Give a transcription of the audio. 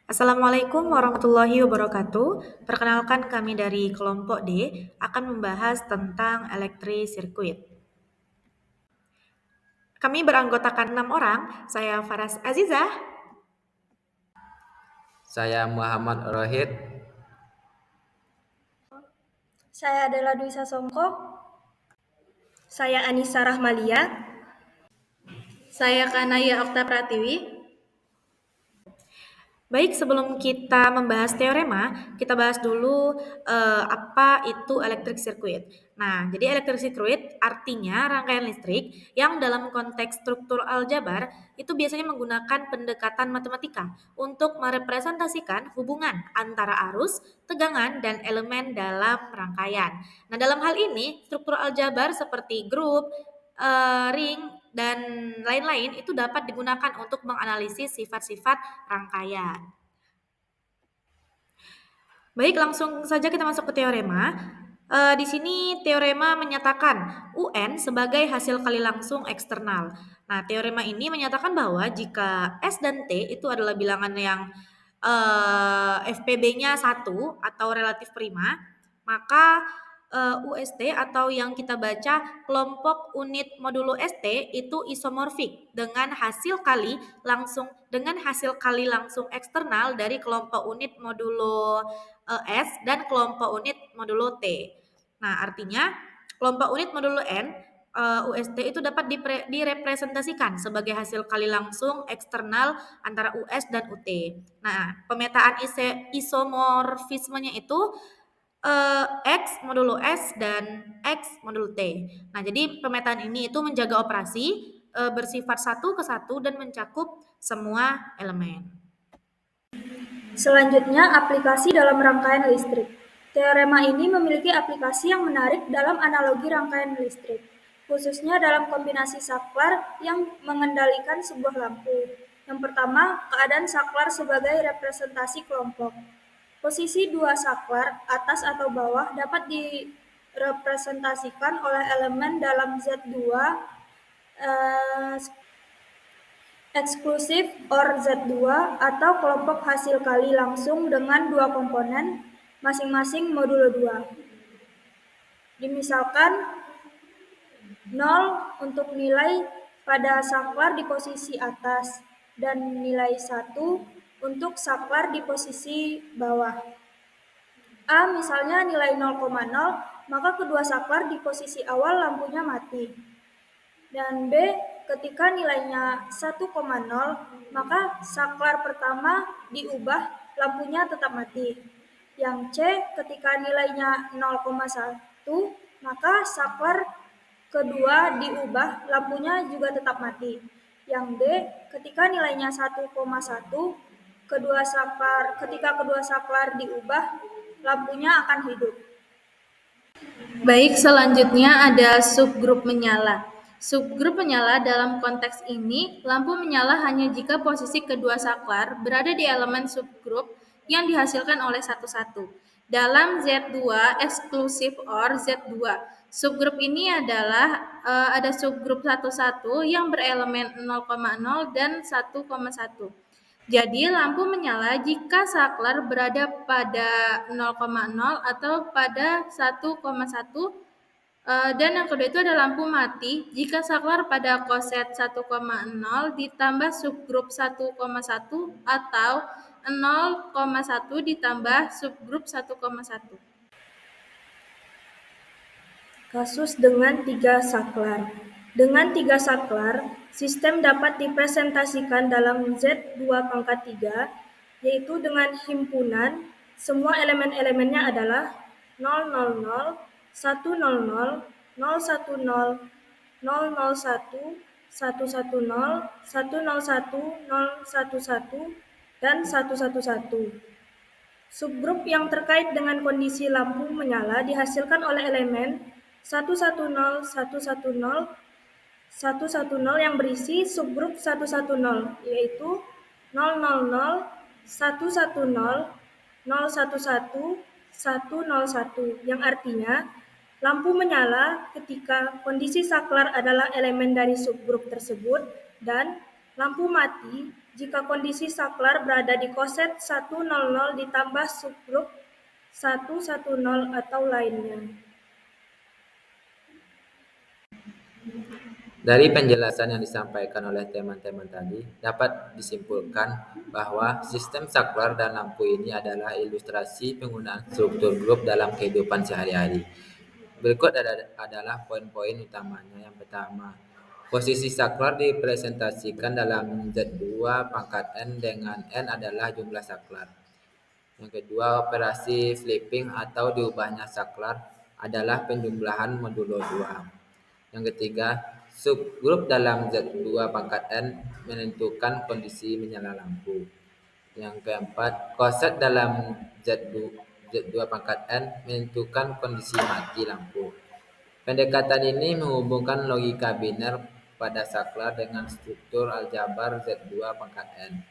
Assalamualaikum warahmatullahi wabarakatuh. Perkenalkan kami dari kelompok D akan membahas tentang elektrik sirkuit. Kami beranggotakan 6 orang. Saya Faras Azizah. Saya Muhammad Rohid. Saya adalah Dwi Sasongko. Saya Anissa Rahmalia. Saya Kanaya Okta Pratiwi. Baik, sebelum kita membahas teorema, kita bahas dulu apa itu elektrik sirkuit. Nah, jadi elektrik sirkuit artinya rangkaian listrik yang dalam konteks struktur aljabar itu biasanya menggunakan pendekatan matematika untuk merepresentasikan hubungan antara arus, tegangan, dan elemen dalam rangkaian. Nah, dalam hal ini, struktur aljabar seperti grup, ring, dan lain-lain itu dapat digunakan untuk menganalisis sifat-sifat rangkaian. Baik, langsung saja kita masuk ke teorema. Di sini teorema menyatakan UN sebagai hasil kali langsung eksternal. Nah, teorema ini menyatakan bahwa jika S dan T itu adalah bilangan yang FPB-nya 1 atau relatif prima, maka UST atau yang kita baca kelompok unit modulo ST itu isomorfik dengan hasil kali langsung eksternal dari kelompok unit modulo S dan kelompok unit modulo T. Nah, artinya kelompok unit modulo N UST itu dapat direpresentasikan sebagai hasil kali langsung eksternal antara US dan UT. Nah, pemetaan isomorfismenya itu X modulo S dan X modulo T. Nah, jadi pemetaan ini itu menjaga operasi bersifat satu ke satu dan mencakup semua elemen. Selanjutnya, aplikasi dalam rangkaian listrik. Teorema ini memiliki aplikasi yang menarik dalam analogi rangkaian listrik, khususnya dalam kombinasi saklar yang mengendalikan sebuah lampu. Yang pertama, keadaan saklar sebagai representasi kelompok. Posisi dua saklar, atas atau bawah, dapat direpresentasikan oleh elemen dalam Z2 eksklusif OR Z2 atau kelompok hasil kali langsung dengan dua komponen masing-masing modulo 2. Dimisalkan 0 untuk nilai pada saklar di posisi atas dan nilai 1 untuk saklar di posisi bawah. A misalnya nilai 0,0, maka kedua saklar di posisi awal lampunya mati. Dan B, ketika nilainya 1,0, maka saklar pertama diubah, lampunya tetap mati. Yang C, ketika nilainya 0,1, maka saklar kedua diubah, lampunya juga tetap mati. Yang D, ketika nilainya 1,1, ketika kedua saklar diubah, lampunya akan hidup. Baik, selanjutnya ada subgrup menyala. Subgrup menyala dalam konteks ini, lampu menyala hanya jika posisi kedua saklar berada di elemen subgrup yang dihasilkan oleh satu-satu. Dalam Z2 eksklusif OR Z2, subgrup ini adalah ada subgrup 1,1 yang berelemen 0,0 dan 1,1. Jadi, lampu menyala jika saklar berada pada 0,0 atau pada 1,1, dan yang kedua itu ada lampu mati jika saklar pada koset 1,0 ditambah subgrup 1,1 atau 0,1 ditambah subgrup 1,1. Kasus dengan tiga saklar. Dengan tiga saklar, sistem dapat dipresentasikan dalam Z2 pangkat 3, yaitu dengan himpunan semua elemen-elemennya adalah 000, 100, 010, 001, 110, 101, 011, dan 111. Subgrup yang terkait dengan kondisi lampu menyala dihasilkan oleh elemen 110, 110, 110 yang berisi subgrup 110, yaitu 000, 110, 011, 101, yang artinya lampu menyala ketika kondisi saklar adalah elemen dari subgrup tersebut dan Lampu mati jika kondisi saklar berada di koset 100 ditambah subgrup 110 atau lainnya. Dari penjelasan yang disampaikan oleh teman-teman tadi, dapat disimpulkan bahwa sistem saklar dan lampu ini adalah ilustrasi penggunaan struktur grup dalam kehidupan sehari-hari. Berikut adalah poin-poin utamanya. Yang pertama, posisi saklar dipresentasikan dalam Z2 pangkat N dengan N adalah jumlah saklar. Yang kedua, operasi flipping atau diubahnya saklar adalah penjumlahan modulo 2. Yang ketiga, subgrup dalam Z2 pangkat N menentukan kondisi menyala lampu. Yang keempat, koset dalam Z2 pangkat N menentukan kondisi mati lampu. Pendekatan ini menghubungkan logika biner pada saklar dengan struktur aljabar Z2 pangkat N.